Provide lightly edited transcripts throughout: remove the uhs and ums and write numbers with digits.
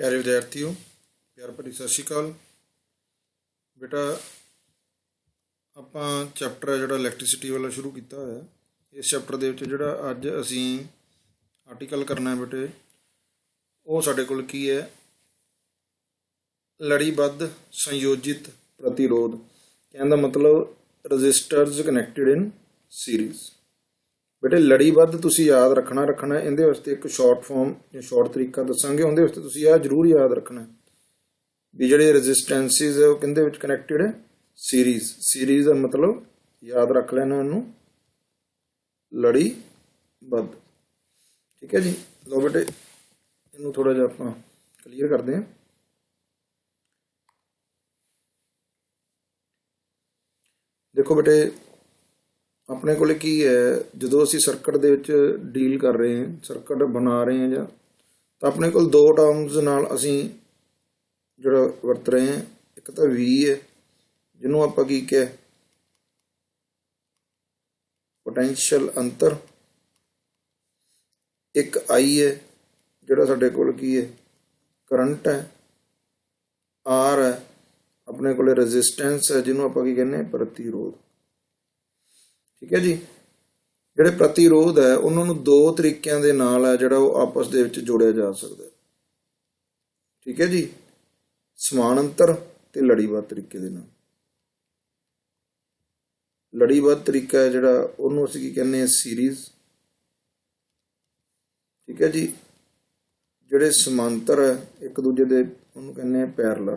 प्यारे विद्यार्थियों, प्यार भरी सत श्री अकाल। बेटा ਆਪਾਂ ਚੈਪਟਰ ਜਿਹੜਾ ਇਲੈਕਟ੍ਰਿਸਿਟੀ ਵਾਲਾ ਸ਼ੁਰੂ ਕੀਤਾ ਹੋਇਆ, ਇਸ ਚੈਪਟਰ ਦੇ ਵਿੱਚ ਜਿਹੜਾ ਅੱਜ ਅਸੀਂ ਆਰਟੀਕਲ ਕਰਨਾ ਹੈ ਬੇਟੇ, ਉਹ ਸਾਡੇ ਕੋਲ ਕੀ ਹੈ? ਲੜੀਬੱਧ ਸੰਯੋਜਿਤ ਪ੍ਰਤੀਰੋਧ। ਕਹਿਣ ਦਾ ਮਤਲਬ ਰਜਿਸਟਰਸ ਕਨੈਕਟਡ ਇਨ ਸੀਰੀਜ਼। बेटे लड़ीबद्ध तुसी याद रखना है। इहदे वास्ते एक शॉर्ट फॉर्म या शॉर्ट तरीका दसांगे, उहदे वास्ते तुसी यह जरूर याद रखना भी जिहड़े रजिस्टेंसिस है वो किहदे विच कनैक्टेड है? सीरीज। सीरीज का मतलब याद रख लेना इहनूं, लड़ीबद्ध। ठीक है जी। लो बेटे इहनूं थोड़ा जिहा आपां क्लीयर करते हैं। देखो बेटे अपने को की है, जो असी सर्किट दे विच डील कर रहे हैं, सर्किट बना रहे हैं जां, तो अपने को दो टर्म्स नाल असी जिहड़ा वरत रहे हैं। एक तो वी है जिन्हों आपां की कह पोटेंशियल अंतर, एक आई है जिहड़ा साडे कोल की है करंट है, आर है अपने को रजिस्टेंस है जिन्हों आपां की कहने प्रतिरोध। ठीक है जी। ਜਿਹੜੇ प्रतिरोध है उन्होंने दो तरीकों के नाल है ਜਿਹੜਾ ਉਹ आपस ਦੇ ਵਿੱਚ ਜੋੜਿਆ ਜਾ ਸਕਦਾ। ठीक है जी। समानांतर ਤੇ ਲੜੀਬੱਧ ਤਰੀਕੇ ਦੇ ਨਾਲ। ਲੜੀਬੱਧ ਤਰੀਕਾ ਹੈ ਜਿਹੜਾ ਉਹਨੂੰ ਅਸੀਂ ਕੀ ਕਹਿੰਦੇ ਆ? ਸੀਰੀਜ਼। ਠੀਕ ਹੈ ਜੀ। ਜਿਹੜੇ ਸਮਾਂਤਰ ਹੈ ਇੱਕ ਦੂਜੇ ਦੇ ਉਹਨੂੰ ਕਹਿੰਦੇ ਆ ਪੈਰਲਲ।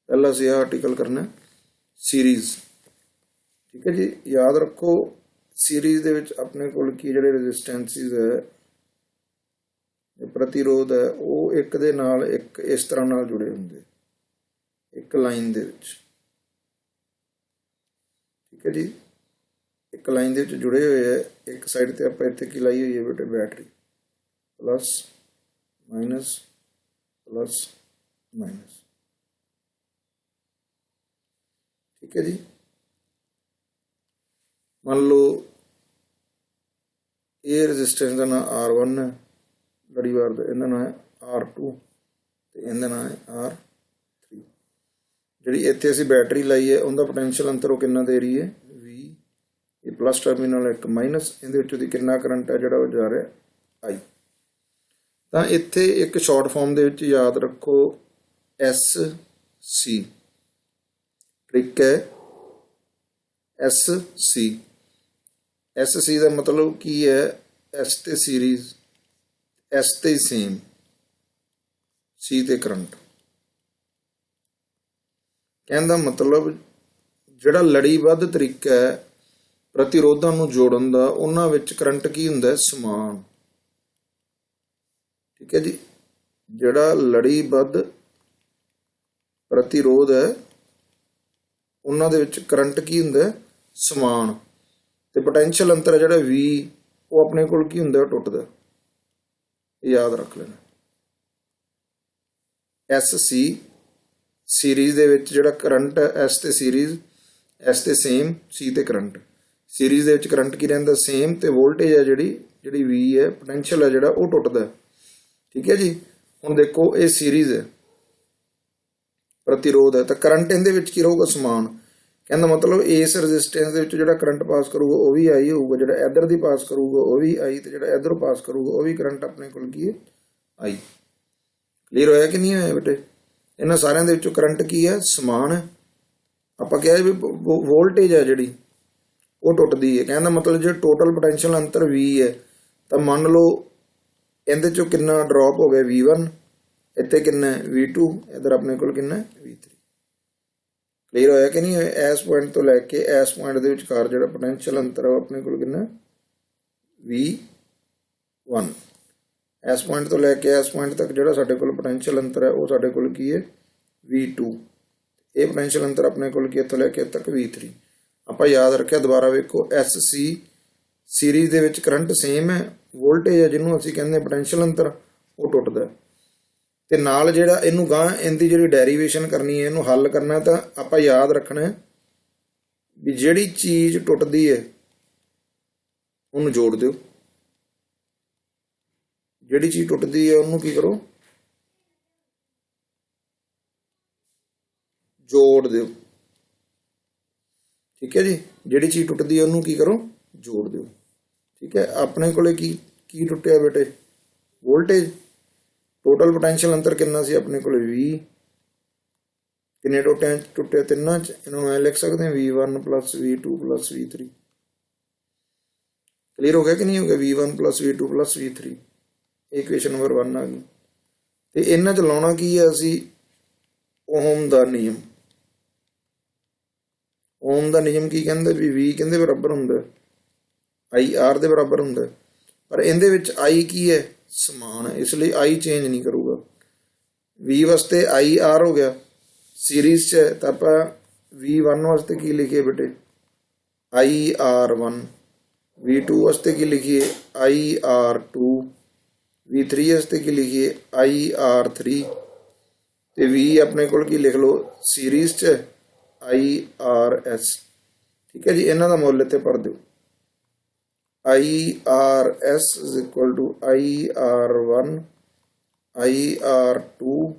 ਪਹਿਲਾਂ ਅਸੀਂ ਇਹ ਆਰਟੀਕਲ ਕਰਨਾ सीरीज। ठीक है जी। याद रखो सीरीज दे विच अपने कोल की जिहड़े रजिस्टेंसिस है, प्रतिरोध है, वो एक दे नाल एक इस तरह नाल जुड़े हुंदे एक लाइन दे विच। ठीक है जी। एक लाइन दे विच जुड़े हुए है। एक साइड ते आपां इत्थे की लाई हुई है बेटे? Battery. Plus minus plus minus. ठीक है जी। मान लो ये रजिस्टेंस का नाम R1 है, लड़ीवार का इहदा नाम है R2 ते इहदा नाम है R3। जिहड़ी इत्थे असीं बैटरी लाई है उनका पोटेंशियल अंतर वो कितना दे रही है? V। ये प्लस टर्मिनल एक माइनस, इहदे विचों दी कितना करंट है जिहड़ा वो जा रहा है I। तां इत्थे एक शॉर्ट फॉर्म दे विच याद रखो SC। ट्रिक है SC। SC का मतलब की है? S ते सीरीज, S ते सेम, C ते करंट। कहने का मतलब जिहड़ा लड़ीबद्ध तरीका है प्रतिरोधां नूं जोड़न दा, उन्हां विच करंट की हुंदा है? समान। ठीक है जी। जिहड़ा लड़ीबद्ध प्रतिरोध है उन्हां दे विच करंट की हुंदा है? समान। ते पोटेंशियल अंतर है जिहड़ा V वो अपने कोल की हुंदा है? टुटदा। याद रख लेना। SC सीरीज दे विच जिहड़ा करंट है S ते सीरीज, S ते सेम, C ते करंट। सीरीज दे विच करंट की रहिंदा? सेम। ते वोल्टेज है जिहड़ी V है, पोटेंशियल है जिहड़ा वो टुटदा। ठीक है जी। हुण देखो ये सीरीज है, प्रतिरोध है, तो करंट इहदे विच की रहूगा? समान। कहने मतलब इस रजिस्टेंस दे विच जिहड़ा करंट पास करूगा वो भी आई होगा, जिहड़ा इधर दी पास करूगा वो भी आई, ते जिहड़ा इधर पास करूगा वो भी करंट अपने कोल की है? आई। क्लीयर होया कि नहीं होया बेटे? इन्हां सारियां दे विचों करंट की है? समान है। आपां कहा भी वोल्टेज है जिहड़ी वो टुटदी है। कहने मतलब जो टोटल पोटेंशियल अंतर V है, तो मान लो इहदे चों कितना ड्रॉप हो गया? V1। इत्थे कितना है? V2। इधर अपने कोल कितना है? V3। क्लीयर होया कि नहीं? इस पॉइंट तो लैके इस पॉइंट के विचकार जो पोटेंशियल अंतर है अपने को कितना? V1। इस पॉइंट तो लैके इस पॉइंट तक जो साडे कोल पोटेंशियल अंतर है वो साडे कोल की है? V2। ये पोटेंशियल अंतर अपने कोल की इत्थों लैके तक V3। आपां याद रखिया, दोबारा वेखो SC सीरीज दे विच करंट सेम है, वोल्टेज है जिन्होंने असीं कहंदे पोटेंशियल अंतर वो टुटदा। ते नाल जिहड़ा इहनूं गां इहदी जिहड़ी डेरीवेशन करनी है, इहनूं हल करना, तो आपां याद रखना है भी जिहड़ी चीज़ टुटदी है उहनूं जोड़ दिओ, ਜਿਹੜੀ ਚੀਜ਼ ਟੁੱਟਦੀ ਹੈ ਉਹਨੂੰ ਕੀ ਕਰੋ, ਜੋੜ ਦਿਓ। ਠੀਕ ਹੈ ਜੀ, ਜਿਹੜੀ ਚੀਜ਼ ਟੁੱਟਦੀ ਹੈ ਉਹਨੂੰ ਕੀ ਕਰੋ, ਜੋੜ ਦਿਓ। ਠੀਕ ਹੈ, ਆਪਣੇ ਕੋਲੇ ਕੀ ਕੀ ਟੁੱਟਿਆ ਬੇਟੇ, ਵੋਲਟੇਜ। ਟੋਟਲ ਪੋਟੈਂਸ਼ੀਅਲ ਅੰਤਰ ਕਿੰਨਾ ਸੀ ਆਪਣੇ ਕੋਲੇ 20, ਕਿੰਨੇ ਟੋਟਿਆਂ ਟੁੱਟੇ, ਤਿੰਨਾਂ ਚ। ਇਹਨੂੰ ਐ ਲਿਖ ਸਕਦੇ ਹਾਂ V1 + V2 + V3। ਕਲੀਅਰ ਹੋ ਗਿਆ ਕਿ ਨਹੀਂ ਹੋ ਗਿਆ, V1 + V2 + V3, equation number 1 ਆ ਗਈ। ਤੇ ਇਹਨਾਂ ਚ ਲਾਉਣਾ ਕੀ ਹੈ ਅਸੀਂ, ਓਹਮ ਦਾ ਨਿਯਮ। ਓਹਮ ਦਾ ਨਿਯਮ ਕੀ ਕਹਿੰਦਾ ਵੀ V ਕਹਿੰਦੇ ਬਰਾਬਰ ਹੁੰਦਾ IR ਦੇ ਬਰਾਬਰ ਹੁੰਦਾ, ਪਰ ਇਹਦੇ ਵਿੱਚ I ਕੀ ਹੈ, ਸਮਾਨ ਹੈ, ਇਸ ਲਈ I ਚੇਂਜ ਨਹੀਂ ਕਰੂਗਾ। V ਵਾਸਤੇ IR ਹੋ ਗਿਆ, ਸੀਰੀਜ਼ 'ਚ ਹੈ ਤਾਂ ਆਪਾਂ V1 ਵਾਸਤੇ ਕੀ ਲਿਖੀਏ ਬੇਟੇ, IR1, V2 ਵਾਸਤੇ ਕੀ ਲਿਖੀਏ, IR2, V3 ਵਾਸਤੇ ਕੀ ਲਿਖੀਏ, IR3, ਤੇ V ਆਪਣੇ ਕੋਲ ਕੀ ਲਿਖ ਲਓ, ਸੀਰੀਜ਼ 'ਚ IRS। ਠੀਕ ਹੈ ਜੀ, ਇਹਨਾਂ ਦਾ ਮੁੱਲ ਇੱਥੇ ਭਰ ਦਿਓ। IRS = IR1, IR2,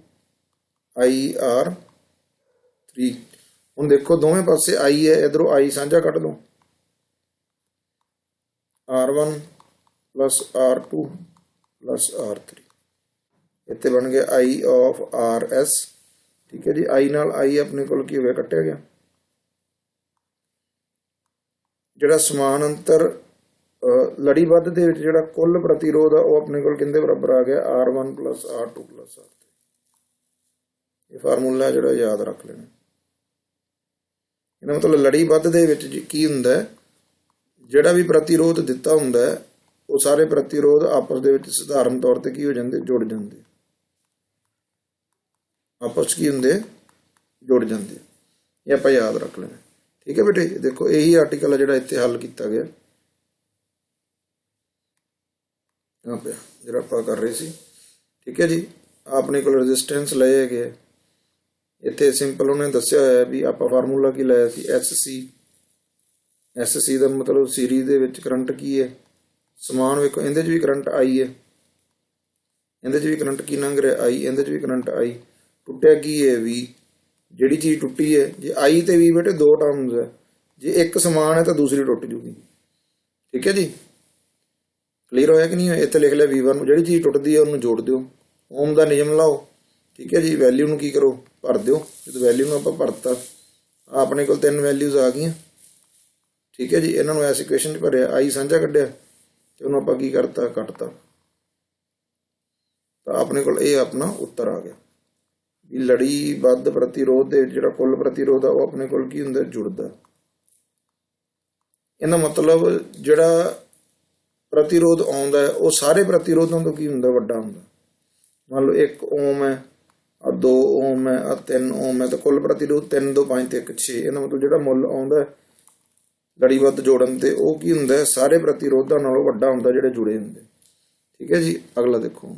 IR3। ਹੁਣ ਦੇਖੋ ਦੋਵੇਂ ਪਾਸੇ I ਹੈ, ਇਧਰੋਂ I ਸਾਂਝਾ ਕੱਢ ਲਓ, R1 + R2 + R3, ਇੱਥੇ ਬਣ ਗਿਆ I(RS)। ਠੀਕ ਹੈ ਜੀ, I ਨਾਲ I ਆਪਣੇ ਕੋਲ ਕੀ ਹੋ ਗਿਆ, ਕੱਟਿਆ ਗਿਆ। ਜਿਹੜਾ ਸਮਾਨਾਂਤਰ ਲੜੀਬੱਧ ਦੇ ਵਿੱਚ ਜਿਹੜਾ ਕੁੱਲ ਪ੍ਰਤੀਰੋਧ ਆ ਉਹ ਆਪਣੇ ਕੋਲ ਕਿੰਦੇ ਬਰਾਬਰ ਆ ਗਿਆ, R1 + R2 + R3। ਇਹ ਫਾਰਮੂਲਾ ਜਿਹੜਾ ਯਾਦ ਰੱਖ ਲੈਣਾ। ਇਹਦਾ ਮਤਲਬ ਲੜੀਬੱਧ ਦੇ ਵਿੱਚ ਕੀ ਹੁੰਦਾ, ਜਿਹੜਾ ਵੀ ਪ੍ਰਤੀਰੋਧ ਦਿੱਤਾ ਹੁੰਦਾ ਉਹ ਸਾਰੇ ਪ੍ਰਤੀਰੋਧ ਆਪਸ ਦੇ ਵਿੱਚ ਸਧਾਰਨ ਤੌਰ ਤੇ ਕੀ ਹੋ ਜਾਂਦੇ, ਜੁੜ ਜਾਂਦੇ, ਆਪਸ ਕੀ ਹੁੰਦੇ, ਜੁੜ ਜਾਂਦੇ। ਇਹ ਆਪਾਂ ਯਾਦ ਰੱਖ ਲੈਣਾ। ਠੀਕ ਹੈ ਬੇਟੇ, ਦੇਖੋ ਇਹੀ ਆਰਟੀਕਲ ਆ ਜਿਹੜਾ ਇੱਥੇ ਹੱਲ ਕੀਤਾ ਗਿਆ, ਜਿਹੜਾ ਆਪਾਂ ਕਰ ਰਹੇ ਸੀ। ਠੀਕ ਹੈ ਜੀ, ਆਪਣੇ ਕੋਲ ਰੈਜ਼ਿਸਟੈਂਸ ਲਏ ਹੈਗੇ, ਇੱਥੇ ਸਿੰਪਲ ਉਹਨੇ ਦੱਸਿਆ ਹੋਇਆ ਵੀ ਆਪਾਂ ਫਾਰਮੂਲਾ ਕੀ ਲਾਇਆ ਸੀ, SC ਦਾ ਮਤਲਬ ਸੀਰੀਜ਼ ਦੇ ਵਿੱਚ ਕਰੰਟ ਕੀ ਹੈ, ਸਮਾਨ। ਵੇਖੋ ਇਹਦੇ 'ਚ ਵੀ ਕਰੰਟ I ਹੈ, ਇਹਦੇ 'ਚ ਵੀ ਕਰੰਟ ਕੀ ਲੰਘ ਰਿਹਾ I, ਇਹਦੇ 'ਚ ਵੀ ਕਰੰਟ I। ਟੁੱਟਿਆ ਕੀ ਹੈ V, ਜਿਹੜੀ ਚੀਜ਼ ਟੁੱਟੀ ਹੈ, ਜੇ I ਤੇ V ਬੇਟੇ ਦੋ ਟਰਮਸ ਹੈ, ਜੇ ਇੱਕ ਸਮਾਨ ਹੈ ਤਾਂ ਦੂਸਰੀ ਟੁੱਟ ਜੂਗੀ। ਠੀਕ ਹੈ ਜੀ, ਕਲੀਅਰ ਹੋਇਆ ਕਿ ਨਹੀਂ ਹੋਇਆ। ਇੱਥੇ ਲਿਖ ਲਿਆ V1, ਜਿਹੜੀ ਚੀਜ਼ ਟੁੱਟਦੀ ਹੈ ਉਹਨੂੰ ਜੋੜ ਦਿਓ, ਓਮ ਦਾ ਨਿਯਮ ਲਾਓ। ਠੀਕ ਹੈ ਜੀ, ਵੈਲਿਊ ਨੂੰ ਕੀ ਕਰੋ, ਭਰ ਦਿਓ। ਜਦੋਂ ਵੈਲਿਊ ਨੂੰ ਆਪਾਂ ਭਰਤਾ, ਆਪਣੇ ਕੋਲ 3 ਵੈਲਿਊਜ਼ ਆ ਗਈਆਂ। ਠੀਕ ਹੈ ਜੀ, ਇਹਨਾਂ ਨੂੰ ਐਸ ਇਕੁਏਸ਼ਨ 'ਚ ਭਰਿਆ, I ਸਾਂਝਾ ਕੱਢਿਆ ਤੇ ਉਹਨੂੰ ਆਪਾਂ ਕੀ ਕਰਤਾ, ਕੱਟਤਾ, ਤਾਂ ਆਪਣੇ ਕੋਲ ਇਹ ਆਪਣਾ ਉੱਤਰ ਆ ਗਿਆ ਵੀ ਲੜੀਬੱਧ ਪ੍ਰਤੀਰੋਧ ਦੇ ਜਿਹੜਾ ਕੁੱਲ ਪ੍ਰਤੀਰੋਧ ਆ ਉਹ ਆਪਣੇ ਕੋਲ ਕੀ ਹੁੰਦਾ, ਜੁੜਦਾ। ਇਹਦਾ ਮਤਲਬ ਜਿਹੜਾ ਪ੍ਰਤੀਰੋਧ ਆਉਂਦਾ ਉਹ ਸਾਰੇ ਪ੍ਰਤੀਰੋਧਾਂ ਤੋਂ ਕੀ ਹੁੰਦਾ, ਵੱਡਾ ਹੁੰਦਾ। ਮੰਨ ਲਓ 1 ਓਮ ਹੈ, 2 ਓਮ ਹੈ, 3 ਓਮ ਹੈ, ਤਾਂ ਕੁੱਲ ਪ੍ਰਤੀਰੋਧ 3, 2, 5 ਤੇ 1, 6। ਇਹਦਾ ਮਤਲਬ ਜਿਹੜਾ ਮੁੱਲ ਆਉਂਦਾ ਲੜੀਬੱਧ ਜੋੜਨ ਤੇ ਉਹ ਕੀ ਹੁੰਦਾ, ਸਾਰੇ ਪ੍ਰਤੀਰੋਧਾਂ ਨਾਲੋਂ ਵੱਡਾ ਹੁੰਦਾ ਜਿਹੜੇ ਜੁੜੇ ਹੁੰਦੇ। ਠੀਕ ਹੈ ਜੀ, ਅਗਲਾ ਦੇਖੋ।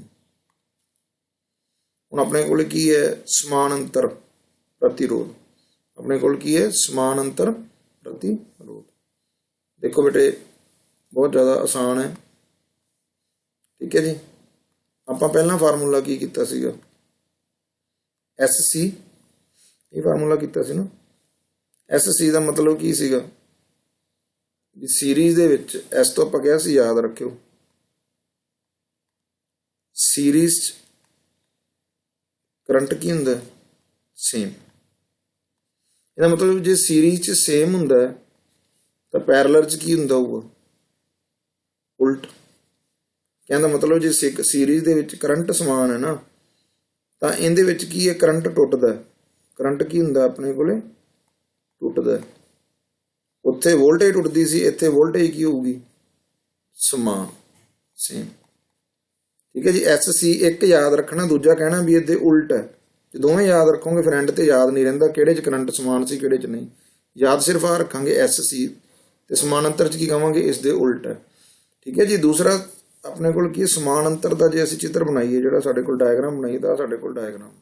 ਹੁਣ ਆਪਣੇ ਕੋਲ ਕੀ ਹੈ, ਸਮਾਨਾਂਤਰ ਪ੍ਰਤੀਰੋਧ। ਆਪਣੇ ਕੋਲ ਕੀ ਹੈ, ਸਮਾਨਾਂਤਰ ਪ੍ਰਤੀਰੋਧ। ਦੇਖੋ ਬੇਟੇ ਬਹੁਤ ਜ਼ਿਆਦਾ ਆਸਾਨ ਹੈ। ਠੀਕ ਹੈ ਜੀ, ਆਪਾਂ ਪਹਿਲਾਂ ਫਾਰਮੂਲਾ ਕੀ ਕੀਤਾ ਸੀਗਾ, SC, ਇਹ ਫਾਰਮੂਲਾ ਕੀਤਾ ਸੀ ਨਾ। SC ਦਾ ਮਤਲਬ ਕੀ ਸੀਗਾ ਵੀ ਸੀਰੀਜ਼ ਦੇ ਵਿੱਚ, ਇਸ ਤੋਂ ਆਪਾਂ ਕਿਹਾ ਸੀ ਯਾਦ ਰੱਖਿਓ, ਸੀਰੀਜ਼ 'ਚ ਕਰੰਟ ਕੀ ਹੁੰਦਾ, ਸੇਮ। ਇਹਦਾ ਮਤਲਬ ਜੇ ਸੀਰੀਜ਼ 'ਚ ਸੇਮ ਹੁੰਦਾ ਤਾਂ ਪੈਰਲਲ 'ਚ ਕੀ ਹੁੰਦਾ ਹੋਊਗਾ, ਉਲਟ। ਕਹਿੰਦਾ ਮਤਲਬ ਜੇ ਸੀਰੀਜ਼ ਦੇ ਵਿੱਚ ਕਰੰਟ ਸਮਾਨ ਹੈ ਨਾ, ਤਾਂ ਇਹਦੇ ਵਿੱਚ ਕੀ ਹੈ, ਕਰੰਟ ਟੁੱਟਦਾ। ਕਰੰਟ ਕੀ ਹੁੰਦਾ ਆਪਣੇ ਕੋਲੇ, ਟੁੱਟਦਾ। ਉੱਥੇ ਵੋਲਟੇਜ ਟੁੱਟਦੀ ਸੀ, ਇੱਥੇ ਵੋਲਟੇਜ ਕੀ ਹੋਊਗੀ, ਸਮਾਨ, ਸੇਮ। ਠੀਕ ਹੈ ਜੀ, SC ਇੱਕ ਯਾਦ ਰੱਖਣਾ, ਦੂਜਾ ਕਹਿਣਾ ਵੀ ਇਹਦੇ ਉਲਟ ਹੈ। ਜੇ ਦੋਵੇਂ ਯਾਦ ਰੱਖੋਗੇ ਫਿਰ ਐਂਡ ਤੇ ਯਾਦ ਨਹੀਂ ਰਹਿੰਦਾ ਕਿਹੜੇ 'ਚ ਕਰੰਟ ਸਮਾਨ ਸੀ, ਕਿਹੜੇ 'ਚ ਨਹੀਂ। ਯਾਦ ਸਿਰਫ ਆ ਰੱਖਾਂਗੇ SC, ਤੇ ਸਮਾਨਾਂਤਰ 'ਚ ਕੀ ਕਹਾਂਗੇ, ਇਸ ਦੇ ਉਲਟ ਹੈ। ਠੀਕ ਹੈ ਜੀ, ਦੂਸਰਾ ਆਪਣੇ ਕੋਲ ਕੀ, ਸਮਾਨਾਂਤਰ ਦਾ ਜੇ ਅਸੀਂ ਚਿੱਤਰ ਬਣਾਈਏ, ਜਿਹੜਾ ਸਾਡੇ ਕੋਲ ਡਾਇਗਰਾਮ ਬਣਾਈਏ ਤਾਂ ਸਾਡੇ ਕੋਲ ਡਾਇਗਰਾਮ।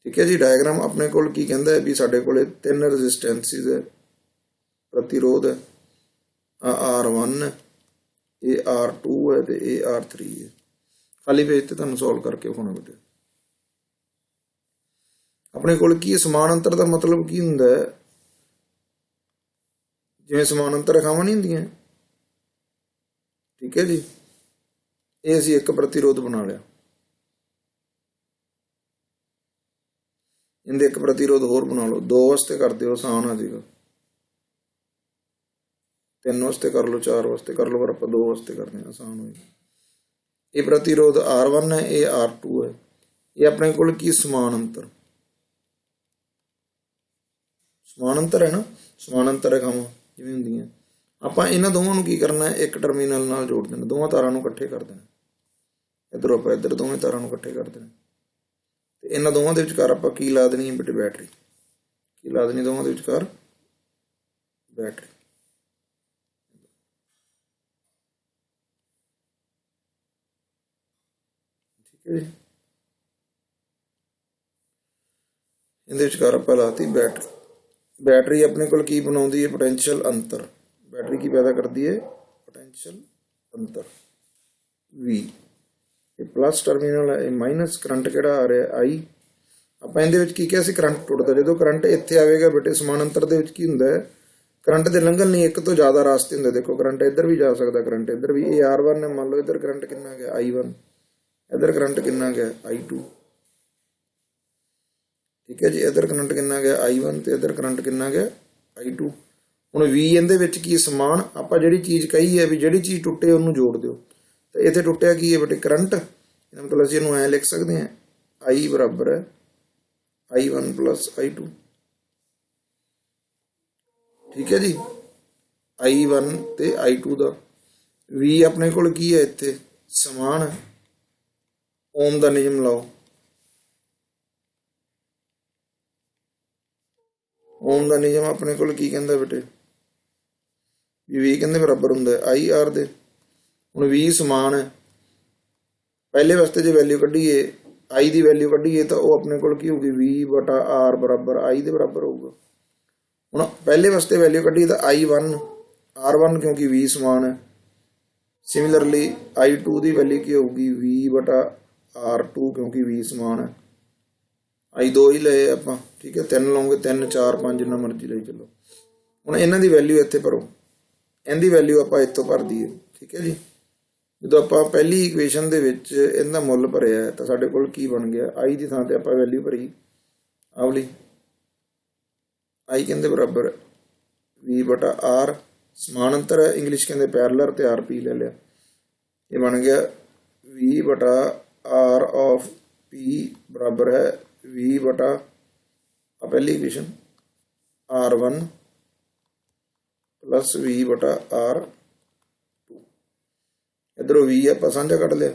ਠੀਕ ਹੈ ਜੀ, ਡਾਇਗਰਾਮ ਆਪਣੇ ਕੋਲ ਕੀ ਕਹਿੰਦਾ ਹੈ ਵੀ ਸਾਡੇ ਕੋਲ 3 ਰੈਜ਼ਿਸਟੈਂਸਿਸ ਹੈ, ਪ੍ਰਤੀਰੋਧ ਹੈ, R1, ਇਹ R2 ਹੈ ਤੇ ਇਹ R3 ਹੈ। ਖਾਲੀ ਪੇਜ ਤੇ ਤੁਹਾਨੂੰ ਸੋਲਵ ਕਰਕੇ ਵਿਖਾਉਣਾ ਬੇਟੇ। ਆਪਣੇ ਕੋਲ ਕੀ ਸਮਾਨ ਅੰਤਰ ਦਾ ਮਤਲਬ ਕੀ ਹੁੰਦਾ ਹੈ? ਜਿਵੇਂ ਸਮਾਨ ਅੰਤਰ ਰੇਖਾਵਾਂ ਨਹੀਂ ਹੁੰਦੀਆਂ, ਠੀਕ ਹੈ ਜੀ, ਇਹ ਅਸੀਂ ਇੱਕ ਪ੍ਰਤੀਰੋਧ ਬਣਾ ਲਿਆ, ਇਹਦੇ ਇੱਕ ਪ੍ਰਤੀਰੋਧ ਹੋਰ ਬਣਾ ਲਓ। 2 ਵਾਸਤੇ ਕਰ ਦਿਓ, ਆਸਾਨ ਆ ਜਾਏਗਾ। 3 ਵਾਸਤੇ ਕਰ ਲਓ, 4 ਵਾਸਤੇ ਕਰ ਲਓ, ਪਰ ਆਪਾਂ 2 ਵਾਸਤੇ ਕਰਦੇ ਹਾਂ, ਆਸਾਨ ਹੋਏਗਾ। ਇਹ ਪ੍ਰਤੀਰੋਧ R1 ਹੈ, ਇਹ R2 ਹੈ। ਇਹ ਆਪਣੇ ਕੋਲ ਕੀ ਸਮਾਨ ਅੰਤਰ, ਸਮਾਨ ਅੰਤਰ ਹੈ ਨਾ, ਸਮਾਨ ਅੰਤਰ ਰੇਖਾਵਾਂ ਜਿਵੇਂ ਹੁੰਦੀਆਂ, ਆਪਾਂ ਇਹਨਾਂ ਦੋਵਾਂ ਨੂੰ ਕੀ ਕਰਨਾ ਹੈ? ਇੱਕ ਟਰਮੀਨਲ ਨਾਲ ਜੋੜ ਦੇਣਾ, ਦੋਵਾਂ ਤਾਰਾਂ ਨੂੰ ਇਕੱਠੇ ਕਰ ਦੇਣਾ। ਇੱਧਰੋਂ ਆਪਾਂ ਇੱਧਰ ਦੋਵੇਂ ਤਾਰਾਂ ਨੂੰ ਇਕੱਠੇ ਕਰ ਦੇਣਾ, ਤੇ ਇਹਨਾਂ ਦੋਵਾਂ ਦੇ ਵਿਚਕਾਰ ਆਪਾਂ ਕੀ ਲਾ ਦੇਣੀ ਹੈ ਬੇਟੇ? ਬੈਟਰੀ। ਕੀ ਲਾ ਦੇਣੀ ਦੋਵਾਂ ਦੇ ਵਿਚਕਾਰ? ਬੈਟਰੀ। ਠੀਕ ਹੈ ਜੀ, ਇਹਦੇ ਵਿਚਕਾਰ ਆਪਾਂ ਲਾਤੀ ਬੈਟਰੀ। ਬੈਟਰੀ ਆਪਣੇ ਕੋਲ ਕੀ ਬਣਾਉਂਦੀ ਹੈ? ਪੋਟੈਂਸ਼ੀਅਲ ਅੰਤਰ। ਬੈਟਰੀ ਕੀ ਪੈਦਾ ਕਰਦੀ ਹੈ? ਪੋਟੈਂਸ਼ੀਅਲ ਅੰਤਰ V। ਇਹ ਪਲੱਸ ਟਰਮੀਨਲ ਹੈ, ਇਹ ਮਾਈਨਸ। ਕਰੰਟ ਕਿਹੜਾ ਆ ਰਿਹਾ? I। ਆਪਾਂ ਇਹਦੇ ਵਿੱਚ ਕੀ ਕਿਹਾ ਸੀ? ਕਰੰਟ ਟੁੱਟਦਾ। ਜਦੋਂ ਕਰੰਟ ਇੱਥੇ ਆਵੇਗਾ ਬੇਟੇ, ਸਮਾਨ ਅੰਤਰ ਦੇ ਵਿੱਚ ਕੀ ਹੁੰਦਾ ਹੈ? ਕਰੰਟ ਦੇ ਲੰਘਣ ਲਈ ਇੱਕ ਤੋਂ ਜ਼ਿਆਦਾ ਰਾਸਤੇ ਹੁੰਦੇ। ਦੇਖੋ ਕਰੰਟ ਇੱਧਰ ਵੀ ਜਾ ਸਕਦਾ, ਕਰੰਟ ਇੱਧਰ ਵੀ। ਇਹ R1 ਹੈ, ਮੰਨ ਲਓ ਇੱਧਰ ਕਰੰਟ ਕਿੰਨਾ ਗਿਆ? I1। ਇੱਧਰ ਕਰੰਟ ਕਿੰਨਾ ਗਿਆ? I2। ਠੀਕ ਹੈ ਜੀ, ਇੱਧਰ ਕਰੰਟ ਕਿੰਨਾ ਗਿਆ? I1 ਤੇ ਇੱਧਰ ਕਰੰਟ ਕਿੰਨਾ ਗਿਆ? I2। ਹੁਣ V ਇਹਦੇ ਵਿੱਚ ਕੀ ਸਮਾਨ, ਆਪਾਂ ਜਿਹੜੀ ਚੀਜ਼ ਕਹੀ ਹੈ ਵੀ ਜਿਹੜੀ ਚੀਜ਼ ਟੁੱਟੇ ਉਹਨੂੰ ਜੋੜ ਦਿਓ, ਤੇ ਇੱਥੇ ਟੁੱਟਿਆ ਕੀ ਹੈ ਬੇਟੇ? ਕਰੰਟ। ਇਹਦਾ ਮਤਲਬ ਅਸੀਂ ਇਹਨੂੰ ਐਂ ਲਿਖ ਸਕਦੇ ਹਾਂ, I ਬਰਾਬਰ ਹੈ I1 ਪਲੱਸ I2। ਠੀਕ ਹੈ ਜੀ, I1 ਤੇ I2 ਦਾ V ਆਪਣੇ ਕੋਲ ਕੀ ਹੈ? ਇੱਥੇ ਸਮਾਨ। ਓਮ ਦਾ ਨਿਯਮ ਲਾਓ। ਓਮ ਦਾ ਨਿਯਮ ਆਪਣੇ ਕੋਲ ਕੀ ਕਹਿੰਦਾ ਬੇਟੇ? V ਕਹਿੰਦੇ ਬਰਾਬਰ ਹੁੰਦਾ IR ਦੇ। ਹੁਣ V ਸਮਾਨ ਹੈ, ਪਹਿਲੇ ਵਾਸਤੇ ਜੇ ਵੈਲਿਊ ਕੱਢੀਏ, I ਦੀ ਵੈਲਿਊ ਕੱਢੀਏ, ਤਾਂ ਉਹ ਆਪਣੇ ਕੋਲ ਕੀ ਹੋਊਗੀ? V/R ਬਰਾਬਰ I ਦੇ ਬਰਾਬਰ ਹੋਊਗਾ। ਹੁਣ ਪਹਿਲੇ ਵਾਸਤੇ ਵੈਲਿਊ ਕੱਢੀਏ ਤਾਂ I1 R1 ਕਿਉਂਕਿ V ਸਮਾਨ ਹੈ। ਸਿਮਿਲਰਲੀ I2 ਦੀ ਵੈਲਿਊ ਕੀ ਹੋਊਗੀ? V/R2 ਕਿਉਂਕਿ V ਸਮਾਨ ਹੈ। I2 ਹੀ ਲਏ ਆਪਾਂ, ਠੀਕ ਹੈ। 3 ਲਓਗੇ, 3 4 5 ਜਿੰਨਾ ਮਰਜ਼ੀ ਲਈ ਚੱਲੋ। ਹੁਣ ਇਹਨਾਂ ਦੀ ਵੈਲਿਊ ਇੱਥੇ ਭਰੋ, ਇਹਦੀ ਵੈਲਿਊ ਆਪਾਂ ਇੱਥੋਂ ਭਰ ਦਈਏ। ਠੀਕ ਹੈ ਜੀ, ਜਦੋਂ ਆਪਾਂ ਪਹਿਲੀ ਇਕੁਏਸ਼ਨ ਦੇ ਵਿੱਚ ਇਹਦਾ ਮੁੱਲ ਭਰਿਆ ਤਾਂ ਸਾਡੇ ਕੋਲ ਕੀ ਬਣ ਗਿਆ? I ਦੀ ਥਾਂ ਤੇ ਆਪਾਂ ਵੈਲਿਊ ਭਰੀ ਆਵਲੀ, I ਕਹਿੰਦੇ ਬਰਾਬਰ V/R। ਸਮਾਨ ਅੰਤਰ ਹੈ, ਇੰਗਲਿਸ਼ ਕਹਿੰਦੇ ਪੈਰਲਰ, ਤੇ RP ਲੈ ਲਿਆ। ਇਹ ਬਣ ਗਿਆ V/R ਆਫ P ਬਰਾਬਰ ਹੈ V/ ਪਹਿਲੀ ਇਕੁਏਸ਼ਨ R1 ਪਲੱਸ V/R2। ਇੱਧਰੋਂ V ਆਪਾਂ ਸਾਂਝਾ ਕੱਢ ਲਿਆ।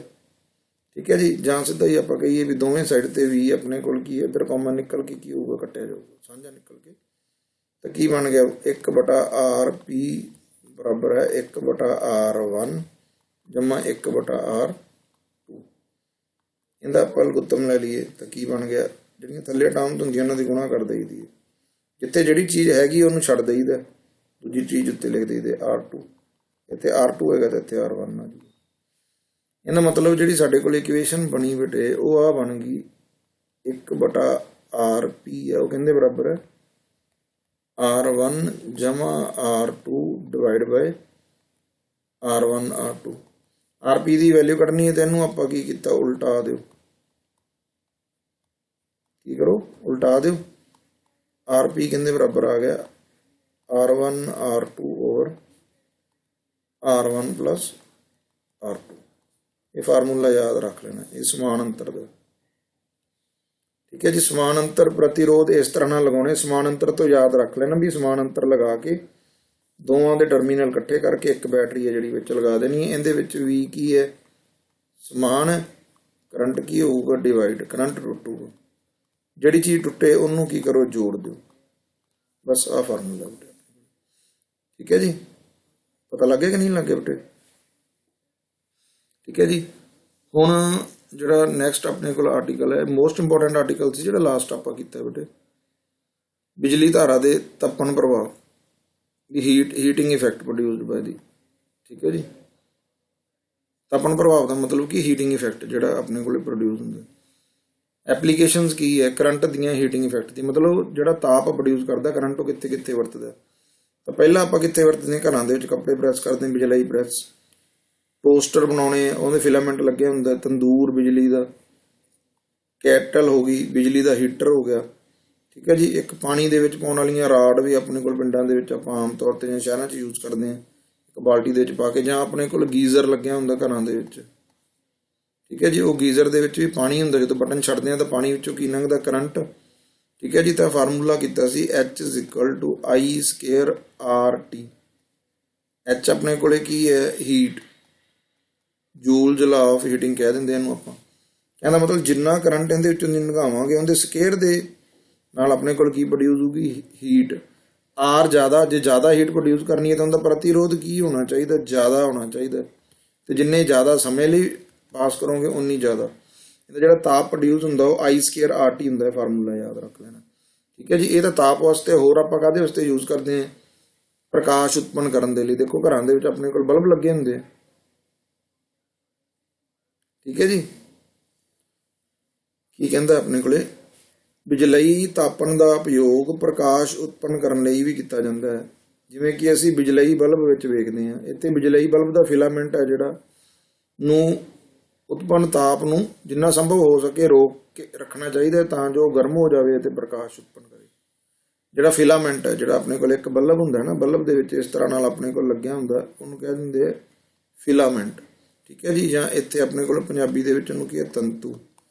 ਠੀਕ ਹੈ ਜੀ, ਜਾਂ ਸਿੱਧਾ ਹੀ ਆਪਾਂ ਕਹੀਏ ਵੀ ਦੋਵੇਂ ਸਾਈਡ ਤੇ V ਆਪਣੇ ਕੋਲ ਕੀ ਹੈ? ਇੱਧਰ ਕਾਮਨ ਨਿਕਲ ਕੇ ਕੀ ਹੋਊਗਾ? ਕੱਟਿਆ ਜਾਊਗਾ, ਸਾਂਝਾ ਨਿਕਲ ਕੇ। ਤਾਂ ਕੀ ਬਣ ਗਿਆ? 1/RP ਬਰਾਬਰ ਹੈ 1/R1 ਜਮਾ 1/R2। ਇਹਦਾ ਆਪਾਂ ਲਘੁੱਤਮ ਲੈ ਲਈਏ ਤਾਂ ਕੀ ਬਣ ਗਿਆ? ਜਿਹੜੀਆਂ ਥੱਲੇ ਟਰਮਸ ਹੁੰਦੀਆਂ ਉਹਨਾਂ ਦੀ ਗੁਣਾ ਕਰ ਦਈਦੀ ਹੈ। ਜਿੱਥੇ ਜਿਹੜੀ ਚੀਜ਼ ਹੈਗੀ ਉਹਨੂੰ ਛੱਡ ਦਈਦਾ, ਦੂਜੀ ਚੀਜ਼ ਉੱਤੇ ਲਿਖ ਦਈਦੇ R2। ਇੱਥੇ R2 ਹੈਗਾ ਤਾਂ ਇੱਥੇ R1 ਆ ਜੀ। ਇਹਦਾ ਮਤਲਬ ਜਿਹੜੀ ਸਾਡੇ ਕੋਲ ਇਕੁਏਸ਼ਨ ਬਣੀ ਬੇਟੇ, ਉਹ ਆ ਬਣ ਗਈ 1/RP ਹੈ, ਉਹ ਕਹਿੰਦੇ ਬਰਾਬਰ ਹੈ R1 ਜਮਾ R2 divide by R1 R2। RP ਦੀ ਵੈਲਿਊ ਕੱਢਣੀ ਹੈ, ਤੇ ਇਹਨੂੰ ਆਪਾਂ ਕੀ ਕੀਤਾ? ਉਲਟਾ ਦਿਓ। ਕੀ ਕਰੋ? ਉਲਟਾ ਦਿਓ। RP ਕਹਿੰਦੇ ਬਰਾਬਰ ਆ ਗਿਆ R1 R2 over R1 plus R2। ਇਹ ਫਾਰਮੂਲਾ ਯਾਦ ਰੱਖ ਲੈਣਾ, ਇਹ ਸਮਾਨ ਅੰਤਰ ਦਾ। ਠੀਕ ਹੈ ਜੀ, ਸਮਾਨ ਅੰਤਰ ਪ੍ਰਤੀਰੋਧ ਇਸ ਤਰ੍ਹਾਂ ਨਾਲ ਲਗਾਉਣੇ। ਸਮਾਨ ਅੰਤਰ ਤੋਂ ਯਾਦ ਰੱਖ ਲੈਣਾ ਵੀ ਸਮਾਨ ਅੰਤਰ ਲਗਾ ਕੇ ਦੋਵਾਂ ਦੇ ਟਰਮੀਨਲ ਇਕੱਠੇ ਕਰਕੇ ਇੱਕ ਬੈਟਰੀ ਹੈ ਜਿਹੜੀ ਵਿੱਚ ਲਗਾ ਦੇਣੀ ਹੈ। ਇਹਦੇ ਵਿੱਚ ਵੀ ਕੀ ਹੈ? ਸਮਾਨ ਹੈ। ਕਰੰਟ ਕੀ ਹੋਊਗਾ? ਡਿਵਾਈਡ। ਕਰੰਟ ਟੁੱਟੂਗਾ, ਜਿਹੜੀ ਚੀਜ਼ ਟੁੱਟੇ ਉਹਨੂੰ ਕੀ ਕਰੋ? ਜੋੜ ਦਿਓ। ਬਸ ਆਹ ਫਾਰਮੂਲਾ ਬੇਟੇ। ਠੀਕ ਹੈ ਜੀ, ਪਤਾ ਲੱਗੇ ਕਿ ਨਹੀਂ ਲੱਗੇ ਬੇਟੇ? ਠੀਕ ਹੈ ਜੀ, ਹੁਣ ਜਿਹੜਾ ਨੈਕਸਟ ਆਪਣੇ ਕੋਲ ਆਰਟੀਕਲ ਹੈ, ਮੋਸਟ ਇੰਪੋਰਟੈਂਟ ਆਰਟੀਕਲ ਸੀ ਜਿਹੜਾ ਲਾਸਟ ਆਪਾਂ ਕੀਤਾ ਬੇਟੇ, ਬਿਜਲੀ ਧਾਰਾ ਦੇ ਤਪਣ ਪ੍ਰਭਾਵ ਦੀ ਹੀਟਿੰਗ ਇਫੈਕਟ ਪ੍ਰੋਡਿਊਸਡ ਬਾਈ ਦੀ। ਠੀਕ ਹੈ ਜੀ, ਤਾਪਣ ਪ੍ਰਭਾਵ ਦਾ ਮਤਲਬ ਕਿ ਹੀਟਿੰਗ ਇਫੈਕਟ ਜਿਹੜਾ ਆਪਣੇ ਕੋਲੇ ਪ੍ਰੋਡਿਊਸ ਹੁੰਦਾ। ਐਪਲੀਕੇਸ਼ਨਸ ਕੀ ਹੈ ਕਰੰਟ ਦੀਆਂ ਹੀਟਿੰਗ ਇਫੈਕਟ ਦੀ, ਮਤਲਬ ਜਿਹੜਾ ਤਾਪ ਪ੍ਰੋਡਿਊਸ ਕਰਦਾ ਕਰੰਟ ਉਹ ਕਿੱਥੇ ਕਿੱਥੇ ਵਰਤਦਾ। ਤਾਂ ਪਹਿਲਾਂ ਆਪਾਂ ਕਿੱਥੇ ਵਰਤਦੇ ਹਾਂ, ਘਰਾਂ ਦੇ ਵਿੱਚ ਕੱਪੜੇ ਪ੍ਰੈਸ ਕਰਦੇ ਹਾਂ, ਬਿਜਲਈ ਪ੍ਰੈਸ, ਟੋਸਟਰ ਬਣਾਉਣੇ ਉਹਦੇ ਫਿਲਾਮੈਂਟ ਲੱਗੇ ਹੁੰਦਾ, ਤੰਦੂਰ ਬਿਜਲੀ ਦਾ, ਕੈਟਲ ਹੋ ਗਈ, ਬਿਜਲੀ ਦਾ ਹੀਟਰ ਹੋ ਗਿਆ, ਠੀਕ ਹੈ ਜੀ। ਇੱਕ ਪਾਣੀ ਦੇ ਵਿੱਚ ਪਾਉਣ ਵਾਲੀਆਂ ਰਾਡ ਵੀ ਆਪਣੇ ਕੋਲ ਪਿੰਡਾਂ ਦੇ ਵਿੱਚ ਆਪਾਂ ਆਮ ਤੌਰ 'ਤੇ ਜਾਂ ਸ਼ਹਿਰਾਂ 'ਚ ਯੂਜ਼ ਕਰਦੇ ਹਾਂ, ਇੱਕ ਬਾਲਟੀ ਦੇ ਵਿੱਚ ਪਾ ਕੇ, ਜਾਂ ਆਪਣੇ ਕੋਲ ਗੀਜ਼ਰ ਲੱਗਿਆ ਹੁੰਦਾ ਘਰਾਂ ਦੇ ਵਿੱਚ, ਠੀਕ ਹੈ ਜੀ। ਉਹ ਗੀਜ਼ਰ ਦੇ ਵਿੱਚ ਵੀ ਪਾਣੀ ਹੁੰਦਾ, ਜਦੋਂ ਬਟਨ ਛੱਡਦੇ ਹਾਂ ਤਾਂ ਪਾਣੀ ਵਿੱਚੋਂ ਕੀ ਲੰਘਦਾ, ਕਰੰਟ, ਠੀਕ ਹੈ ਜੀ। ਤਾਂ ਫਾਰਮੂਲਾ ਕੀਤਾ ਸੀ H = I²RT। H ਆਪਣੇ ਕੋਲੇ ਕੀ ਹੈ, ਹੀਟ, ਜੂਲਜ਼ ਲਾ ਆਫ ਹੀਟਿੰਗ ਕਹਿ ਦਿੰਦੇ ਇਹਨੂੰ ਆਪਾਂ। ਕਹਿੰਦਾ ਮਤਲਬ ਜਿੰਨਾ ਕਰੰਟ ਇਹਦੇ ਵਿੱਚੋਂ ਨਿਗਾਵਾਂਗੇ ਉਹਦੇ ਸਕੇਅਰ ਦੇ ਨਾਲ ਆਪਣੇ ਕੋਲ ਕੀ ਪ੍ਰੋਡਿਊਸ ਹੋਊਗੀ, ਹੀਟ। R ਜ਼ਿਆਦਾ, ਜੇ ਜ਼ਿਆਦਾ ਹੀਟ ਪ੍ਰੋਡਿਊਸ ਕਰਨੀ ਹੈ ਤਾਂ ਉਹਦਾ ਪ੍ਰਤੀਰੋਧ ਕੀ ਹੋਣਾ ਚਾਹੀਦਾ, ਜ਼ਿਆਦਾ ਹੋਣਾ ਚਾਹੀਦਾ। ਤੇ ਜਿੰਨੇ ਜ਼ਿਆਦਾ ਸਮੇਂ ਲਈ ਪਾਸ ਕਰੋਗੇ ਉਨੀ ਜ਼ਿਆਦਾ ਇਹਦਾ ਜਿਹੜਾ ਤਾਪ ਪ੍ਰੋਡਿਊਸ ਹੁੰਦਾ ਉਹ I²RT ਹੁੰਦਾ, ਫਾਰਮੂਲਾ ਯਾਦ ਰੱਖ ਲੈਣਾ, ਠੀਕ ਹੈ ਜੀ। ਇਹ ਤਾਂ ਤਾਪ ਵਾਸਤੇ, ਹੋਰ ਆਪਾਂ ਕਾਹਦੇ ਵਾਸਤੇ ਯੂਜ਼ ਕਰਦੇ ਹਾਂ, ਪ੍ਰਕਾਸ਼ ਉਤਪੰਨ ਕਰਨ ਦੇ ਲਈ। ਦੇਖੋ ਘਰਾਂ ਦੇ ਵਿੱਚ ਆਪਣੇ ਕੋਲ ਬਲਬ ਲੱਗੇ ਹੁੰਦੇ ਆ, ਠੀਕ ਹੈ ਜੀ। ਕੀ ਕਹਿੰਦਾ ਆਪਣੇ ਕੋਲੇ, ਬਿਜਲਈ ਤਾਪਣ ਦਾ ਉਪਯੋਗ ਪ੍ਰਕਾਸ਼ ਉਤਪੰਨ ਕਰਨ ਲਈ ਵੀ ਕੀਤਾ ਜਾਂਦਾ ਹੈ। ਜਿਵੇਂ ਕਿ ਅਸੀਂ ਬਿਜਲਈ ਬਲਬ ਵਿੱਚ ਵੇਖਦੇ ਹਾਂ, ਇੱਥੇ ਬਿਜਲਈ ਬਲਬ ਦਾ ਫਿਲਾਮੈਂਟ ਹੈ ਜਿਹੜਾ ਨੂੰ ਉਤਪੰਨ ਤਾਪ ਨੂੰ ਜਿੰਨਾ ਸੰਭਵ ਹੋ ਸਕੇ ਰੋਕ ਕੇ ਰੱਖਣਾ ਚਾਹੀਦਾ ਤਾਂ ਜੋ ਗਰਮ ਹੋ ਜਾਵੇ ਅਤੇ ਪ੍ਰਕਾਸ਼ ਉਤਪੰਨ ਕਰੇ। ਜਿਹੜਾ ਫਿਲਾਮੈਂਟ ਹੈ, ਜਿਹੜਾ ਆਪਣੇ ਕੋਲ ਇੱਕ ਬਲਬ ਹੁੰਦਾ ਨਾ, ਬਲਬ ਦੇ ਵਿੱਚ ਇਸ ਤਰ੍ਹਾਂ ਨਾਲ ਆਪਣੇ ਕੋਲ ਲੱਗਿਆ ਹੁੰਦਾ, ਉਹਨੂੰ ਕਹਿ ਦਿੰਦੇ ਆ ਫਿਲਾਮੈਂਟ, ਠੀਕ ਹੈ ਜੀ। ਜਾਂ ਇੱਥੇ ਆਪਣੇ ਕੋਲ ਪੰਜਾਬੀ ਦੇ ਵਿੱਚ ਉਹਨੂੰ ਕੀ ਹੈ, ਤੰਤੂ।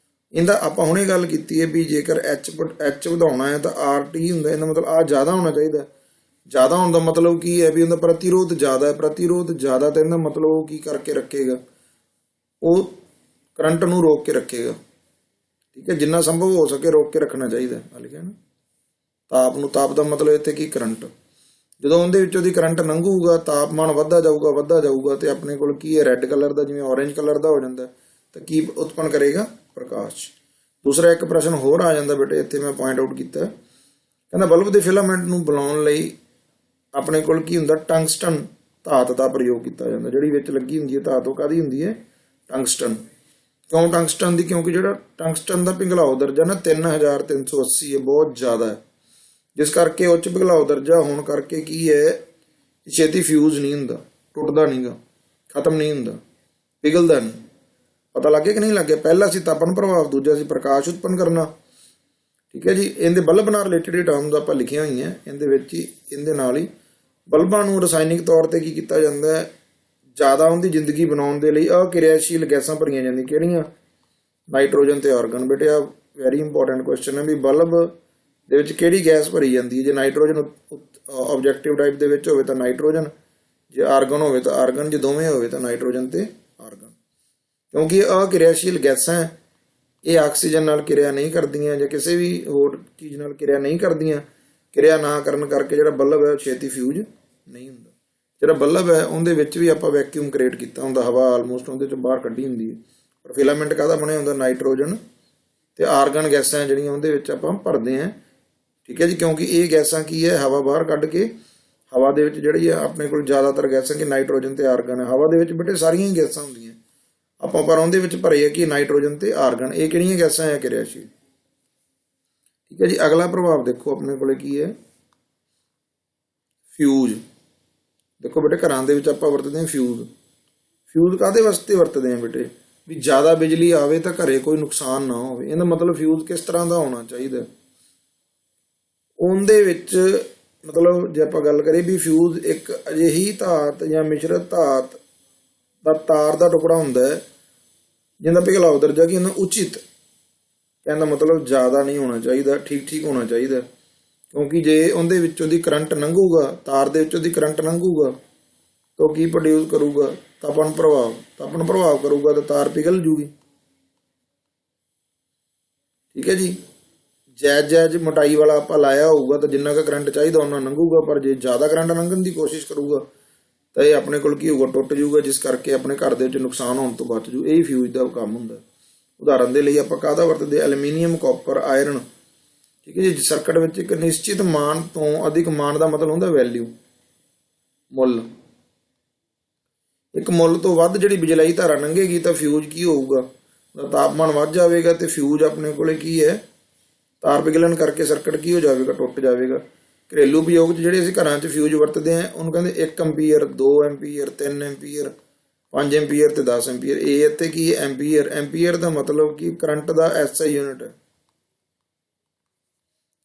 ਇਹਦਾ ਆਪਾਂ ਹੁਣੇ ਗੱਲ ਕੀਤੀ ਹੈ ਵੀ ਜੇਕਰ H ਵਧਾਉਣਾ ਹੈ ਤਾਂ RT ਹੁੰਦਾ, ਇਹਦਾ ਮਤਲਬ ਆ ਜ਼ਿਆਦਾ ਹੋਣਾ ਚਾਹੀਦਾ। ਜ਼ਿਆਦਾ ਹੋਣ ਦਾ ਮਤਲਬ ਕੀ ਹੈ ਵੀ ਉਹਦਾ ਪ੍ਰਤੀਰੋਧ ਜ਼ਿਆਦਾ ਹੈ, ਪ੍ਰਤੀਰੋਧ ਜ਼ਿਆਦਾ ਤਾਂ ਇਹਦਾ ਮਤਲਬ ਉਹ ਕੀ ਕਰਕੇ ਰੱਖੇਗਾ, ਉਹ ਕਰੰਟ ਨੂੰ ਰੋਕ ਕੇ ਰੱਖੇਗਾ, ਠੀਕ ਹੈ। ਜਿੰਨਾ ਸੰਭਵ ਹੋ ਸਕੇ ਰੋਕ ਕੇ ਰੱਖਣਾ ਚਾਹੀਦਾ, ਲਿਖਿਆ ਨਾ। ਤਾਪ ਨੂੰ, ਤਾਪ ਦਾ ਮਤਲਬ ਇੱਥੇ ਕੀ, ਕਰੰਟ। ਜਦੋਂ ਉਹਦੇ ਵਿੱਚੋਂ ਦੀ ਕਰੰਟ ਲੰਘੂਗਾ ਤਾਪਮਾਨ ਵੱਧਦਾ ਜਾਊਗਾ ਤੇ ਆਪਣੇ ਕੋਲ ਕੀ ਹੈ, ਰੈੱਡ ਕਲਰ ਦਾ, ਜਿਵੇਂ ਔਰੇਂਜ ਕਲਰ ਦਾ ਹੋ ਜਾਂਦਾ, ਤਾਂ ਕੀ ਉਤਪੰਨ ਕਰੇਗਾ, ਪ੍ਰਕਾਸ਼। ਦੂਸਰਾ ਇੱਕ ਪ੍ਰਸ਼ਨ ਹੋਰ ਆ ਜਾਂਦਾ ਬੇਟੇ, ਇੱਥੇ ਮੈਂ ਪੁਆਇੰਟ ਆਊਟ ਕੀਤਾ, ਕਹਿੰਦਾ ਬਲਬ ਦੇ ਫਿਲਾਮੈਂਟ ਨੂੰ ਬਣਾਉਣ ਲਈ ਆਪਣੇ ਕੋਲ ਕੀ ਹੁੰਦਾ, ਟੰਗਸਟਨ ਧਾਤ ਦਾ ਪ੍ਰਯੋਗ ਕੀਤਾ ਜਾਂਦਾ। ਜਿਹੜੀ ਵਿੱਚ ਲੱਗੀ ਹੁੰਦੀ ਹੈ ਧਾਤ ਉਹ ਕਾਹਦੀ ਹੁੰਦੀ ਹੈ, ਟੰਗਸਟਨ। ਕਿਉਂ ਟੰਗਸਟਨ ਦੀ, ਕਿਉਂਕਿ ਜਿਹੜਾ ਟੰਗਸਟਨ ਦਾ ਪਿਘਲਾਓ ਦਰਜਾ ਨਾ 3380 ਹੈ, ਬਹੁਤ ਜ਼ਿਆਦਾ ਹੈ, ਜਿਸ ਕਰਕੇ ਉੱਚ ਪਿਘਲਾਓ ਦਰਜਾ ਹੋਣ ਕਰਕੇ ਕੀ ਹੈ, ਛੇਤੀ ਫਿਊਜ਼ ਨਹੀਂ ਹੁੰਦਾ, ਟੁੱਟਦਾ ਨਹੀਂਗਾ, ਖਤਮ ਨਹੀਂ ਹੁੰਦਾ, ਪਿਘਲਦਾ ਨਹੀਂ। ਪਤਾ ਲੱਗੇ ਕਿ ਨਹੀਂ ਲੱਗੇ, ਪਹਿਲਾ ਸੀ ਤਾਪਣ ਪ੍ਰਭਾਵ, ਦੂਜਾ ਸੀ ਪ੍ਰਕਾਸ਼ ਉਤਪੰਨ ਕਰਨਾ, ਠੀਕ ਹੈ ਜੀ। ਇਹਦੇ ਬਲਬ ਨਾਲ ਰਿਲੇਟਡ ਟਰਮਸ ਆਪਾਂ ਲਿਖੀਆਂ ਹੋਈਆਂ ਇਹਦੇ ਵਿੱਚ ਹੀ, ਇਹਦੇ ਨਾਲ ਹੀ ਬਲਬਾਂ ਨੂੰ ਰਸਾਇਣਿਕ ਤੌਰ ਤੇ ਕੀ ਕੀਤਾ ਜਾਂਦਾ ਹੈ, ਜ਼ਿਆਦਾ ਉਹਦੀ ਜ਼ਿੰਦਗੀ ਬਣਾਉਣ ਦੇ ਲਈ ਅਕਿਰਿਆਸ਼ੀਲ ਗੈਸਾਂ ਭਰੀਆਂ ਜਾਂਦੀਆਂ, ਕਿਹੜੀਆਂ, ਨਾਈਟ੍ਰੋਜਨ ਤੇ ਆਰਗਨ। ਬੇਟੇ ਆ ਵੈਰੀ ਇੰਪੋਰਟੈਂਟ ਕੁਐਸਚਨ ਹੈ ਵੀ ਬਲਬ ਦੇ ਵਿੱਚ ਕਿਹੜੀ ਗੈਸ ਭਰੀ ਜਾਂਦੀ ਹੈ। ਜੇ ਨਾਈਟ੍ਰੋਜਨ ਆਬਜੈਕਟਿਵ ਟਾਈਪ ਦੇ ਵਿੱਚ ਹੋਵੇ ਤਾਂ ਨਾਈਟ੍ਰੋਜਨ, ਜੇ ਆਰਗਨ ਹੋਵੇ ਤਾਂ ਆਰਗਨ, ਜੇ ਦੋਵੇਂ ਹੋਵੇ ਤਾਂ ਨਾਈਟ੍ਰੋਜਨ ਤੇ ਆਰਗਨ। ਕਿਉਂਕਿ ਇਹ ਅਕਿਰਿਆਸ਼ੀਲ ਗੈਸਾਂ, ਇਹ ਆਕਸੀਜਨ ਨਾਲ ਕਿਰਿਆ ਨਹੀਂ ਕਰਦੀਆਂ ਜਾਂ ਕਿਸੇ ਵੀ ਹੋਰ ਚੀਜ਼ ਨਾਲ ਕਿਰਿਆ ਨਹੀਂ ਕਰਦੀਆਂ। ਕਿਰਿਆ ਨਾ ਕਰਨ ਕਰਕੇ ਜਿਹੜਾ ਬਲਬ ਹੈ ਉਹ ਛੇਤੀ ਫਿਊਜ਼ ਨਹੀਂ ਹੁੰਦਾ। ਜਿਹੜਾ ਬਲਬ ਹੈ ਉਹਦੇ ਵਿੱਚ ਵੀ ਆਪਾਂ ਵੈਕਿਊਮ ਕ੍ਰੀਏਟ ਕੀਤਾ ਹੁੰਦਾ, ਹਵਾ ਆਲਮੋਸਟ ਉਹਦੇ ਚੋਂ ਬਾਹਰ ਕੱਢੀ ਹੁੰਦੀ ਹੈ, ਪਰ ਫਿਲਾਮੈਂਟ ਕਾਹਦਾ ਬਣਿਆ ਹੁੰਦਾ, ਨਾਈਟ੍ਰੋਜਨ ਤੇ ਆਰਗਨ ਗੈਸਾਂ ਜਿਹੜੀਆਂ ਉਹਦੇ ਵਿੱਚ ਆਪਾਂ ਭਰਦੇ ਹਾਂ, ਠੀਕ ਹੈ ਜੀ। ਕਿਉਂਕਿ ਇਹ ਗੈਸਾਂ ਕੀ ਹੈ, ਹਵਾ ਬਾਹਰ ਕੱਢ ਕੇ, ਹਵਾ ਦੇ ਵਿੱਚ ਜਿਹੜੀ ਆ ਆਪਣੇ ਕੋਲ ਜ਼ਿਆਦਾਤਰ ਗੈਸਾਂ ਕਿ ਨਾਈਟ੍ਰੋਜਨ ਤੇ ਆਰਗਨ ਹੈ। ਹਵਾ ਦੇ ਵਿੱਚ ਬੇਟੇ ਸਾਰੀਆਂ ਹੀ ਗੈਸਾਂ ਹੁੰਦੀਆਂ ਆਪਾਂ, ਪਰ ਉਹਦੇ ਵਿੱਚ ਭਰੇ ਹੈ ਕਿ ਨਾਈਟ੍ਰੋਜਨ ਤੇ ਆਰਗਨ। ਇਹ ਕਿਹੜੀਆਂ ਗੈਸਾਂ ਹੈ, ਕਿਰਿਆਸ਼ੀਲ, ਠੀਕ ਹੈ ਜੀ। ਅਗਲਾ ਪ੍ਰਭਾਵ ਦੇਖੋ ਆਪਣੇ ਕੋਲੇ ਕੀ ਹੈ, ਫਿਊਜ਼। ਦੇਖੋ ਬੇਟੇ ਘਰਾਂ ਦੇ ਵਿੱਚ ਆਪਾਂ ਵਰਤਦੇ ਹਾਂ ਫਿਊਜ਼। ਫਿਊਜ਼ ਕਾਹਦੇ ਵਾਸਤੇ ਵਰਤਦੇ ਹਾਂ ਬੇਟੇ, ਵੀ ਜ਼ਿਆਦਾ ਬਿਜਲੀ ਆਵੇ ਤਾਂ ਘਰੇ ਕੋਈ ਨੁਕਸਾਨ ਨਾ ਹੋਵੇ। ਇਹਦਾ ਮਤਲਬ ਫਿਊਜ਼ ਕਿਸ ਤਰ੍ਹਾਂ ਦਾ ਹੋਣਾ ਚਾਹੀਦਾ, ਉਹਦੇ ਵਿੱਚ ਮਤਲਬ ਜੇ ਆਪਾਂ ਗੱਲ ਕਰੀਏ ਵੀ ਫਿਊਜ਼ ਇੱਕ ਅਜਿਹੀ ਧਾਤ ਜਾਂ ਮਿਸ਼ਰਤ ਧਾਤ ਦਾ ਤਾਰ ਦਾ ਟੁਕੜਾ ਹੁੰਦਾ ਹੈ ਜਿਹਦਾ ਪਿਘਲਾਓ ਦਰਜਾ ਕੀ ਹੁੰਦਾ, ਉਚਿਤ। ਕਹਿੰਦਾ ਮਤਲਬ ਜ਼ਿਆਦਾ ਨਹੀਂ ਹੋਣਾ ਚਾਹੀਦਾ, ਠੀਕ ਠੀਕ ਹੋਣਾ ਚਾਹੀਦਾ। ਕਿਉਂਕਿ ਜੇ ਉਹਦੇ ਵਿੱਚੋਂ ਦੀ ਕਰੰਟ ਲੰਘੂਗਾ, ਤਾਰ ਦੇ ਵਿੱਚੋਂ ਦੀ ਕਰੰਟ ਲੰਘੂਗਾ ਤਾਂ ਉਹ ਕੀ ਪ੍ਰੋਡਿਊਸ ਕਰੂਗਾ, ਤਾਪਣ ਪ੍ਰਭਾਵ। ਤਾਪਣ ਪ੍ਰਭਾਵ ਕਰੂਗਾ ਤਾਂ ਤਾਰ ਪਿਘਲ ਜੂਗੀ, ਠੀਕ ਹੈ ਜੀ। ਜਾਇਜ਼ ਮੋਟਾਈ ਵਾਲਾ ਆਪਾਂ ਲਾਇਆ ਹੋਊਗਾ ਤਾਂ ਜਿੰਨਾ ਕੁ ਕਰੰਟ ਚਾਹੀਦਾ ਉਹਨਾਂ ਲੰਘੂਗਾ, ਪਰ ਜੇ ਜ਼ਿਆਦਾ ਕਰੰਟ ਲੰਘਣ ਦੀ ਕੋਸ਼ਿਸ਼ ਕਰੂਗਾ ਤਾਂ ਇਹ ਆਪਣੇ ਕੋਲ ਕੀ ਹੋਊਗਾ, ਟੁੱਟ ਜਾਊਗਾ, ਜਿਸ ਕਰਕੇ ਆਪਣੇ ਘਰ ਦੇ ਵਿੱਚ ਨੁਕਸਾਨ ਹੋਣ ਤੋਂ ਬਚ ਜੂ। ਇਹ ਫਿਊਜ਼ ਦਾ ਕੰਮ ਹੁੰਦਾ। ਉਦਾਹਰਨ ਦੇ ਲਈ ਆਪਾਂ ਕਾਹਦਾ ਵਰਤਦੇ, ਐਲੂਮੀਨੀਅਮ, ਕਾਪਰ, ਆਇਰਨ, ਠੀਕ ਹੈ ਜੀ। ਸਰਕਟ ਵਿੱਚ ਇੱਕ ਨਿਸ਼ਚਿਤ ਮਾਨ ਤੋਂ ਅਧਿਕ ਮਾਨ ਦਾ ਮਤਲਬ ਹੁੰਦਾ ਵੈਲਿਊ, ਮੁੱਲ। ਇੱਕ ਮੁੱਲ ਤੋਂ ਵੱਧ ਜਿਹੜੀ ਬਿਜਲਾਈ ਧਾਰਾ ਲੰਘੇਗੀ ਤਾਂ ਫਿਊਜ਼ ਕੀ ਹੋਊਗਾ, ਉਹਦਾ ਤਾਪਮਾਨ ਵੱਧ ਜਾਵੇਗਾ ਤੇ ਫਿਊਜ਼ ਆਪਣੇ ਕੋਲੇ ਕੀ ਹੈ, ਤਾਰ ਪਿਘਲਣ ਕਰਕੇ ਸਰਕਟ ਕੀ ਹੋ ਜਾਵੇਗਾ, ਟੁੱਟ ਜਾਵੇਗਾ। ਘਰੇਲੂ ਉਪਯੋਗ 'ਚ ਜਿਹੜੇ ਅਸੀਂ ਘਰਾਂ 'ਚ ਫਿਊਜ਼ ਵਰਤਦੇ ਹਾਂ ਉਹਨੂੰ ਕਹਿੰਦੇ 1 ਐਂਪੀਅਰ, 2 ਐਂਪੀਅਰ, 3 ਐਂਪੀਅਰ, 5 ਐਂਪੀਅਰ ਤੇ 10 ਐਂਪੀਅਰ। ਇਹ ਇੱਥੇ ਕੀ ਹੈ, ਐਂਪੀਅਰ। ਐਂਪੀਅਰ ਦਾ ਮਤਲਬ ਕਿ ਕਰੰਟ ਦਾ ਐਸਆਈ ਯੂਨਿਟ ਹੈ,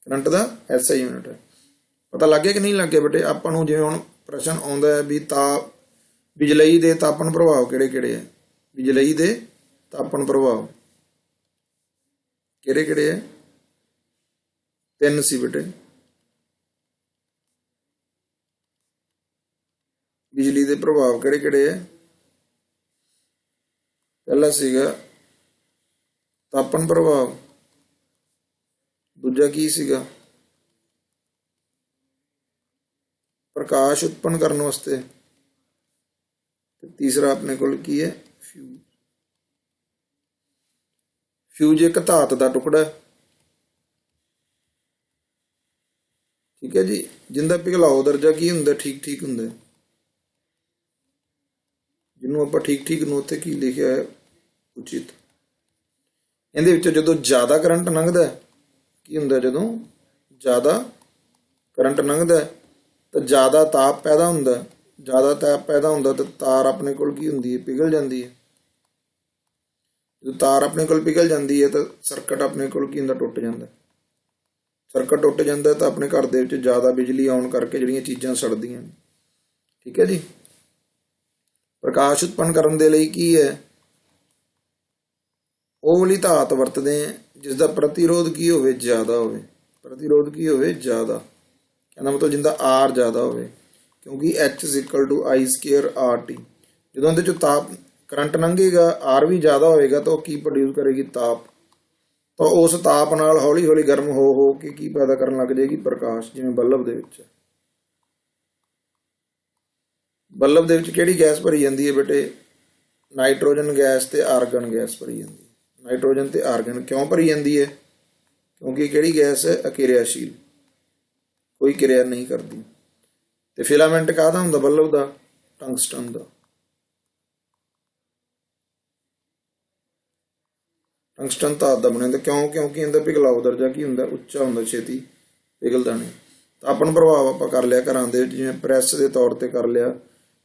ਕਰੰਟ ਦਾ ਐਸਆਈ ਯੂਨਿਟ ਹੈ। ਪਤਾ ਲੱਗ ਗਿਆ ਕਿ ਨਹੀਂ ਲੱਗ ਗਿਆ ਬੇਟੇ? ਆਪਾਂ ਨੂੰ ਜਿਵੇਂ ਹੁਣ ਪ੍ਰਸ਼ਨ ਆਉਂਦਾ ਹੈ ਵੀ ਬਿਜਲਈ ਦੇ ਤਾਪਨ ਪ੍ਰਭਾਵ ਕਿਹੜੇ ਕਿਹੜੇ ਹੈ, ਬਿਜਲਈ ਦੇ ਤਾਪਨ ਪ੍ਰਭਾਵ ਕਿਹੜੇ ਕਿਹੜੇ ਹੈ? 3 ਸੀ ਬੇਟੇ। ਬਿਜਲੀ ਦੇ ਪ੍ਰਭਾਵ ਕਿਹੜੇ ਕਿਹੜੇ ਹੈ? ਪਹਿਲਾ ਸੀਗਾ ਤਾਪਨ ਪ੍ਰਭਾਵ, ਦੂਜਾ ਕੀ ਸੀਗਾ, ਪ੍ਰਕਾਸ਼ ਉਤਪन्न ਕਰਨ ਵਾਸਤੇ, ਤੇ ਤੀਸਰਾ ਆਪਣੇ ਕੋਲ ਕੀ ਹੈ, ਫਿਊਜ਼। ਫਿਊਜ਼ ਇੱਕ ਧਾਤ ਦਾ ਟੁਕੜਾ, ਠੀਕ ਹੈ ਜੀ, ਜਿੰਦਾ ਪਿਘਲਾਓ ਦਰਜਾ ਕੀ ਹੁੰਦਾ, ਠੀਕ ਠੀਕ ਹੁੰਦਾ। ਜਿਹਨੂੰ ਆਪਾਂ ਠੀਕ ਠੀਕ ਨੂੰ ਉੱਥੇ ਕੀ ਲਿਖਿਆ ਹੈ, ਉਚਿਤ। ਇਹਦੇ ਵਿੱਚ ਜਦੋਂ ਜ਼ਿਆਦਾ ਕਰੰਟ ਲੰਘਦਾ ਕੀ ਹੁੰਦਾ, ਜਦੋਂ ਜ਼ਿਆਦਾ ਕਰੰਟ ਲੰਘਦਾ ਤਾਂ ਜ਼ਿਆਦਾ ਤਾਪ ਪੈਦਾ ਹੁੰਦਾ, ਜ਼ਿਆਦਾ ਤਾਪ ਪੈਦਾ ਹੁੰਦਾ ਤਾਂ ਤਾਰ ਆਪਣੇ ਕੋਲ ਕੀ ਹੁੰਦੀ ਹੈ, ਪਿਘਲ ਜਾਂਦੀ ਹੈ। ਜਦੋਂ ਤਾਰ ਆਪਣੇ ਕੋਲ ਪਿਘਲ ਜਾਂਦੀ ਹੈ ਤਾਂ ਸਰਕਟ ਆਪਣੇ ਕੋਲ ਕੀ ਹੁੰਦਾ, ਟੁੱਟ ਜਾਂਦਾ। ਸਰਕਟ ਟੁੱਟ ਜਾਂਦਾ ਤਾਂ ਆਪਣੇ ਘਰ ਦੇ ਵਿੱਚ ਜ਼ਿਆਦਾ ਬਿਜਲੀ ਆਉਣ ਕਰਕੇ ਜਿਹੜੀਆਂ ਚੀਜ਼ਾਂ ਸੜਦੀਆਂ ਨੇ, ਠੀਕ ਹੈ ਜੀ। ਪ੍ਰਕਾਸ਼ ਉਤਪन्न ਕਰਨ ਦੇ ਲਈ ਕੀ ਹੈ, ਉਹ ਵਾਲੀ ਧਾਤ ਵਰਤਦੇ ਆ ਜਿਸ ਦਾ ਪ੍ਰਤੀਰੋਧ ਕੀ ਹੋਵੇ, ਜ਼ਿਆਦਾ ਹੋਵੇ। ਪ੍ਰਤੀਰੋਧ ਕੀ ਹੋਵੇ, ਜ਼ਿਆਦਾ। ਕਹਿੰਦਾ ਮਤਲਬ ਜਿੰਦਾ ਆਰ ਜ਼ਿਆਦਾ ਹੋਵੇ, ਕਿਉਂਕਿ H = I² RT। ਜਦੋਂ ਉਹਦੇ ਚੋਂ ਕਰੰਟ ਲੰਘੇਗਾ, ਆਰ ਵੀ ਜ਼ਿਆਦਾ ਹੋਏਗਾ ਤਾਂ ਉਹ ਕੀ ਪ੍ਰੋਡਿਊਸ ਕਰੇਗੀ, ਤਾਪ। ਤਾਂ ਉਸ ਤਾਪ ਨਾਲ ਹੌਲੀ ਹੌਲੀ ਗਰਮ ਹੋ ਕੇ ਕੀ ਪੈਦਾ ਕਰਨ ਲੱਗ ਜਾਏਗੀ, ਪ੍ਰਕਾਸ਼। ਜਿਵੇਂ ਬਲਬ ਦੇ ਵਿੱਚ, ਬਲਬ ਦੇ ਵਿੱਚ ਕਿਹੜੀ ਗੈਸ ਭਰੀ ਜਾਂਦੀ ਹੈ ਬੇਟੇ, ਨਾਈਟ੍ਰੋਜਨ ਗੈਸ ਤੇ ਆਰਗਨ ਗੈਸ ਭਰੀ ਜਾਂਦੀ ਹੈ। ਨਾਈਟ੍ਰੋਜਨ ਤੇ ਆਰਗਨ ਕਿਉਂ ਭਰੀ ਜਾਂਦੀ ਹੈ, ਕਿਉਂਕਿ ਕਿਹੜੀ ਗੈਸ ਹੈ, ਅਕਿਰਿਆਸ਼ੀਲ, ਕੋਈ ਕਿਰਿਆ ਨਹੀਂ ਕਰਦੀ। ਤੇ ਫਿਲਾਮੈਂਟ ਕਾਹਦਾ ਹੁੰਦਾ ਬਲਬ ਦਾ, ਟੰਗਸਟਨ ਦਾ। ਟੰਗਸਟਨ ਧਾਤ ਦਾ ਬਣਿਆ ਹੁੰਦਾ। ਕਿਉਂ, ਕਿਉਂਕਿ ਇਹਦਾ ਪਿਘਲਾਓ ਦਰਜਾ ਕੀ ਹੁੰਦਾ, ਉੱਚਾ ਹੁੰਦਾ, ਛੇਤੀ ਪਿਘਲਦਾ ਨਹੀਂ। ਤਾਪਨ ਪ੍ਰਭਾਵ ਆਪਾਂ ਕਰ ਲਿਆ ਘਰਾਂ ਦੇ ਵਿੱਚ, ਜਿਵੇਂ ਪ੍ਰੈਸ ਦੇ ਤੌਰ ਤੇ ਕਰ ਲਿਆ,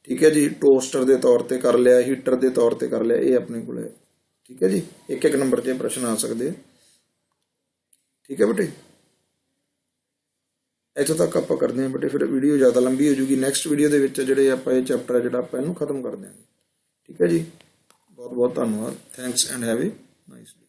ਠੀਕ ਹੈ ਜੀ, ਟੋਸਟਰ ਦੇ ਤੌਰ ਤੇ ਕਰ ਲਿਆ, ਹੀਟਰ ਦੇ ਤੌਰ ਤੇ ਕਰ ਲਿਆ, ਇਹ ਆਪਣੇ ਕੋਲ ਹੈ, ਠੀਕ ਹੈ ਜੀ। ਇੱਕ ਇੱਕ ਨੰਬਰ 'ਤੇ ਪ੍ਰਸ਼ਨ ਆ ਸਕਦੇ, ਠੀਕ ਹੈ ਬੇਟੇ। ਇੱਥੋਂ ਤੱਕ ਆਪਾਂ ਕਰਦੇ ਹਾਂ ਬੇਟੇ, ਫਿਰ ਵੀਡੀਓ ਜ਼ਿਆਦਾ ਲੰਬੀ ਹੋ ਜੂਗੀ। ਨੈਕਸਟ ਵੀਡੀਓ ਦੇ ਵਿੱਚ ਜਿਹੜੇ ਆਪਾਂ ਇਹ ਚੈਪਟਰ ਹੈ ਜਿਹੜਾ ਆਪਾਂ ਇਹਨੂੰ ਖਤਮ ਕਰ ਦਿਆਂਗੇ, ਠੀਕ ਹੈ ਜੀ। ਬਹੁਤ ਬਹੁਤ ਧੰਨਵਾਦ। Thanks and have A nice day.